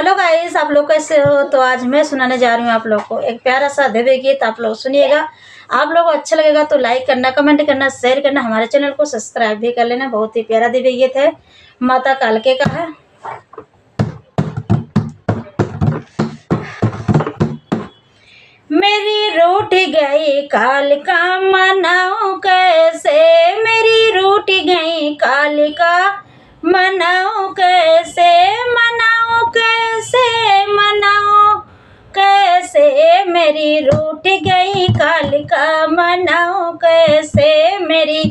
Hello guys, आप लोग कैसे हो। तो आज मैं सुनाने जा रही हूँ आप लोग को एक प्यारा सा देवी गीत। आप लोग सुनिएगा, आप लोग को अच्छा लगेगा तो लाइक करना, कमेंट करना, शेयर करना, हमारे चैनल को सब्सक्राइब भी कर लेना। बहुत ही प्यारा देवी गीत है, माता कालके का है। मेरी रूठ गई कालिका मनाऊं कैसे, मेरी रूठ गई कालिका मनाऊं कैसे, मनाऊं कैसे, मनाऊं कैसे, मेरी रूठ गई कालिका मनाऊं कैसे, मेरी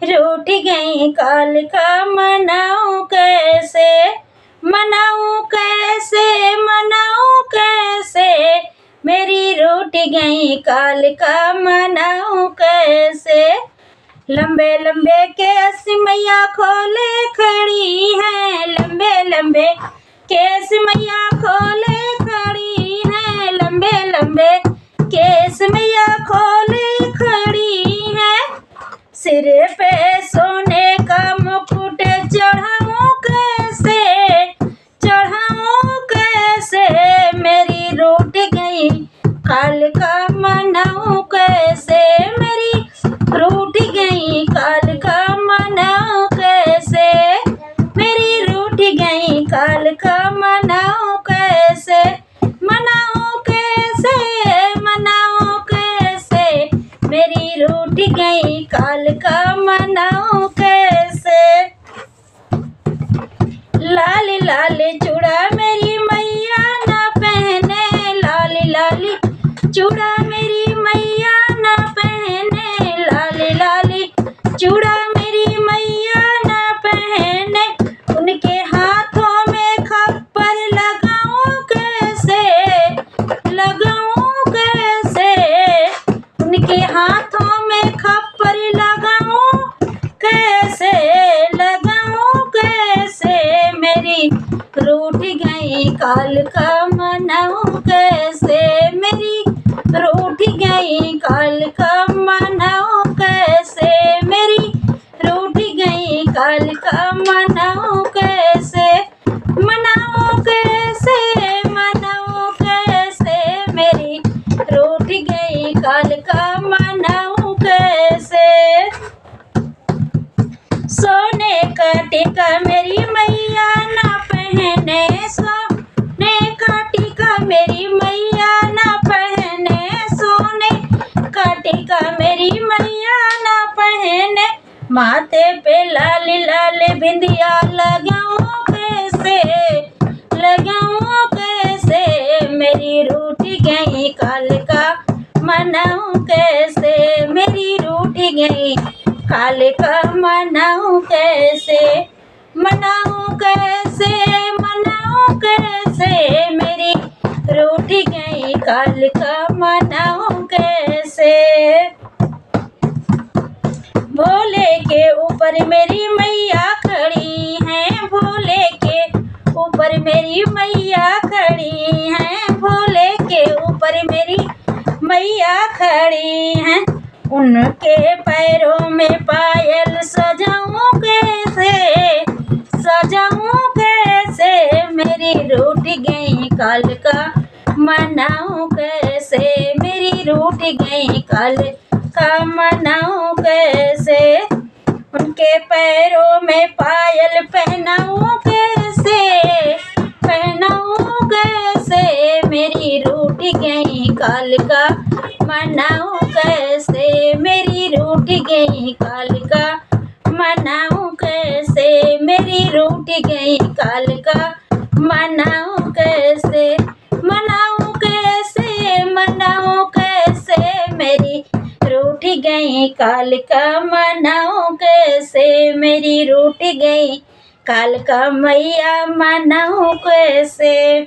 रूठ गई कालिका मनाऊं कैसे, मनाऊं कैसे, मनाऊं कैसे, मेरी रूठ गई कालिका मनाऊं कैसे। लंबे लंबे केस मैया खोले खड़ी है, लंबे लंबे केस मैया खोले खड़ी है, लंबे लंबे केस मैया खोले खड़ी है। सिर पे सोने का मुकुट चढ़ाऊं कैसे, चढ़ाऊं कैसे, मेरी रूठ गई कालिका मनाऊं कैसे, मेरी रूठ गई कालिका मनाऊं कैसे, मेरी रूठ गई कालिका मनाऊं कैसे, मनाऊं कैसे, मनाऊं कैसे, मेरी रूठ गई कालिका मनाऊं कैसे। लाल लाल चूड़ा मेरी मैया न पहने, लाल लाल चूड़ा मेरी मैया न पहने, लाल लाल चूड़ा मेरी मैया न पहने, उनके हाथों में खप्पर लगाऊं कैसे, लगाऊं कैसे, उनके हाथों में खप्पर लगाऊं कैसे, लगाऊं कैसे, मेरी रूठ गई कालिका मनाऊं कैसे, मेरी रूठ गई कालिका मनाऊं कैसे, मेरी रूठ गई कालिका मनाऊं कैसे, मनाऊं कैसे, मनाऊं कैसे, मेरी रूठ गई कालिका मनाऊं कैसे। सोने का टीका मेरी मैया न पहने, सोने का टीका मेरी मैया न पहने, सोने का टीका मेरी मैया न पहने, माथे पे लाल लाल बिंदिया लगाऊं कैसे, लगाऊं कैसे, मेरी रूठ गई कालिका मनाऊं कैसे, मेरी रूठ गई कालिका मनाऊं कैसे, मनाऊं कैसे, मनाऊं कैसे, मेरी रूठ गई कालिका मनाऊं कैसे। भोले के ऊपर मेरी मैया खड़ी है, भोले के ऊपर मेरी मैया खड़ी है, भोले के ऊपर मेरी मैया खड़ी है, उनके पैरों में पायल सजाऊं कैसे, सजाऊं कैसे, मेरी रूठ गई कालिका मनाऊं कैसे, मेरी रूठ गई कालिका मनाऊं कैसे, उनके पैरों में पायल पहनाऊं कैसे, पहनाऊं कैसे, मेरी रूठ गई कालिका मनाऊं कैसे, मेरी रूठ गई कालिका मनाऊं कैसे, मेरी रूठ गई कालिका मनाऊं कैसे, मनाऊं कैसे, मनाऊं कैसे, मेरी रूठ गई कालिका मनाऊं कैसे, मेरी रूठ गई कालिका मैया मनाऊं कैसे।